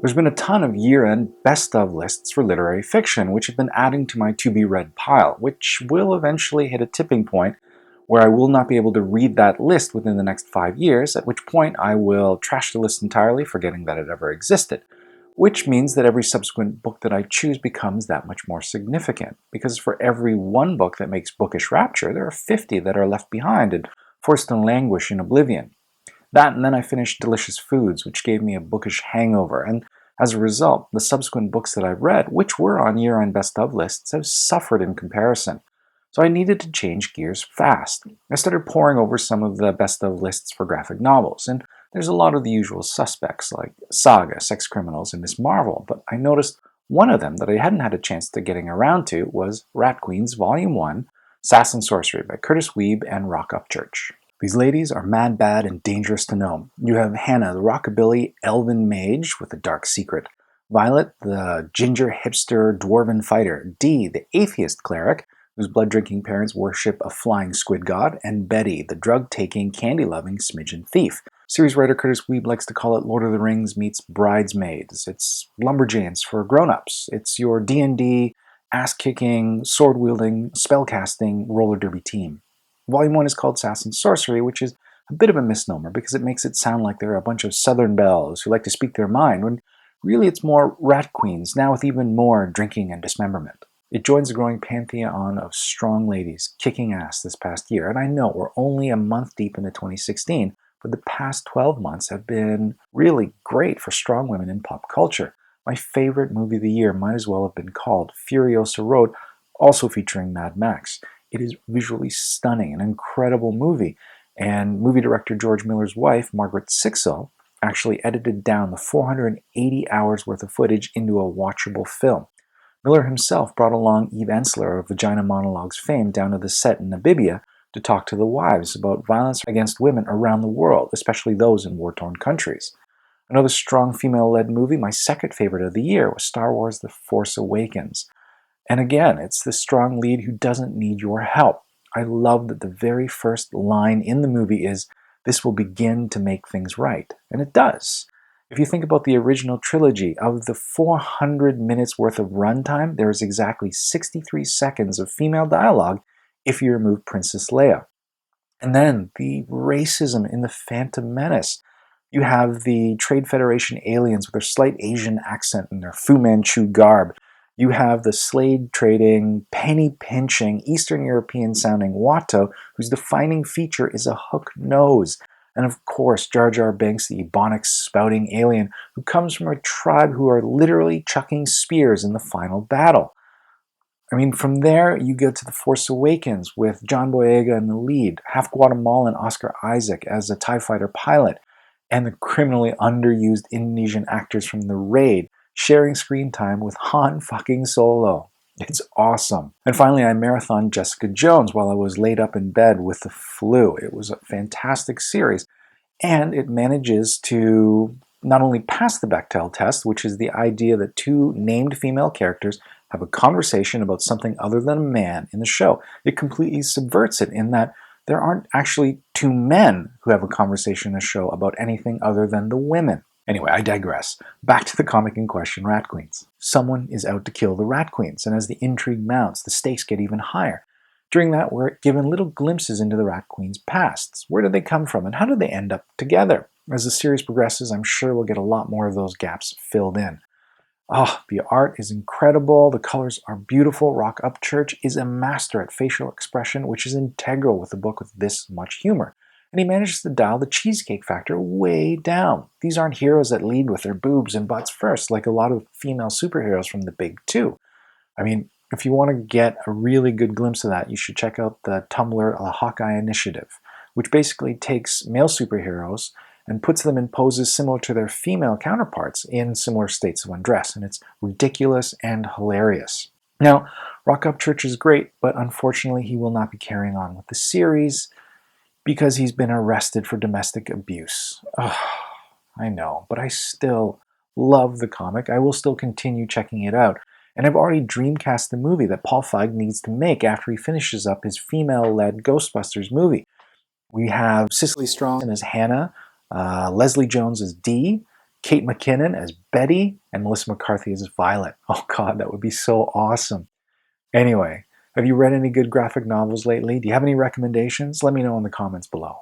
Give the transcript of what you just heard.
There's been a ton of year-end best-of lists for literary fiction, which have been adding to my to-be-read pile, which will eventually hit a tipping point where I will not be able to read that list within the next 5 years, at which point I will trash the list entirely, forgetting that it ever existed. Which means that every subsequent book that I choose becomes that much more significant, because for every one book that makes bookish rapture, there are 50 that are left behind and forced to languish in oblivion. That, and then I finished Delicious Foods, which gave me a bookish hangover, and as a result, the subsequent books that I've read, which were on year-end best-of lists, have suffered in comparison. So I needed to change gears fast. I started poring over some of the best-of lists for graphic novels, and there's a lot of the usual suspects, like Saga, Sex Criminals, and Miss Marvel, but I noticed one of them that I hadn't had a chance to getting around to was Rat Queens Vol.1, Sass and Sorcery by Curtis Weeb and Rock Upchurch. These ladies are mad, bad, and dangerous to know. You have Hannah, the rockabilly elven mage with a dark secret. Violet, the ginger hipster dwarven fighter. Dee, the atheist cleric, whose blood-drinking parents worship a flying squid god. And Betty, the drug-taking, candy-loving smidgen thief. Series writer Curtis Weeb likes to call it Lord of the Rings meets Bridesmaids. It's Lumberjanes for grown-ups. It's your D&D, ass-kicking, sword-wielding, spell-casting roller derby team. Volume 1 is called Sass and Sorcery, which is a bit of a misnomer because it makes it sound like they're a bunch of southern belles who like to speak their mind, when really it's more rat queens, now with even more drinking and dismemberment. It joins the growing pantheon of strong ladies kicking ass this past year, and I know we're only a month deep into 2016, but the past 12 months have been really great for strong women in pop culture. My favorite movie of the year might as well have been called Furiosa Road, also featuring Mad Max. It is visually stunning, an incredible movie, and movie director George Miller's wife, Margaret Sixel, actually edited down the 480 hours worth of footage into a watchable film. Miller himself brought along Eve Ensler of Vagina Monologues fame down to the set in Namibia to talk to the wives about violence against women around the world, especially those in war-torn countries. Another strong female-led movie, my second favorite of the year, was Star Wars The Force Awakens. And again, it's the strong lead who doesn't need your help. I love that the very first line in the movie is, "This will begin to make things right." And it does. If you think about the original trilogy, of the 400 minutes worth of runtime, there is exactly 63 seconds of female dialogue if you remove Princess Leia. And then the racism in the Phantom Menace. You have the Trade Federation aliens with their slight Asian accent and their Fu Manchu garb. You have the slave-trading, penny-pinching, Eastern European-sounding Watto, whose defining feature is a hook nose. And of course, Jar Jar Binks, the Ebonics-spouting alien, who comes from a tribe who are literally chucking spears in the final battle. I mean, from there, you go to The Force Awakens with John Boyega in the lead, half Guatemalan Oscar Isaac as a TIE fighter pilot, and the criminally underused Indonesian actors from The Raid, sharing screen time with Han fucking Solo. It's awesome. And finally, I marathoned Jessica Jones while I was laid up in bed with the flu. It was a fantastic series, and it manages to not only pass the Bechdel test, which is the idea that two named female characters have a conversation about something other than a man in the show. It completely subverts it in that there aren't actually two men who have a conversation in the show about anything other than the women. Anyway, I digress. Back to the comic in question, Rat Queens. Someone is out to kill the Rat Queens, and as the intrigue mounts, the stakes get even higher. During that, we're given little glimpses into the Rat Queens' pasts. Where did they come from, and how did they end up together? As the series progresses, I'm sure we'll get a lot more of those gaps filled in. The art is incredible, the colors are beautiful. Rock Upchurch is a master at facial expression, which is integral with a book with this much humor. And he manages to dial the cheesecake factor way down. These aren't heroes that lead with their boobs and butts first, like a lot of female superheroes from the big two. I mean, if you want to get a really good glimpse of that, you should check out the Tumblr The Hawkeye Initiative, which basically takes male superheroes and puts them in poses similar to their female counterparts in similar states of undress, and it's ridiculous and hilarious. Now, Rock Upchurch is great, but unfortunately he will not be carrying on with the series because he's been arrested for domestic abuse. I know, but I still love the comic. I will still continue checking it out. And I've already dreamcast the movie that Paul Feig needs to make after he finishes up his female-led Ghostbusters movie. We have Cicely Strong as Hannah, Leslie Jones as Dee, Kate McKinnon as Betty, and Melissa McCarthy as Violet. Oh god, that would be so awesome. Anyway, have you read any good graphic novels lately? Do you have any recommendations? Let me know in the comments below.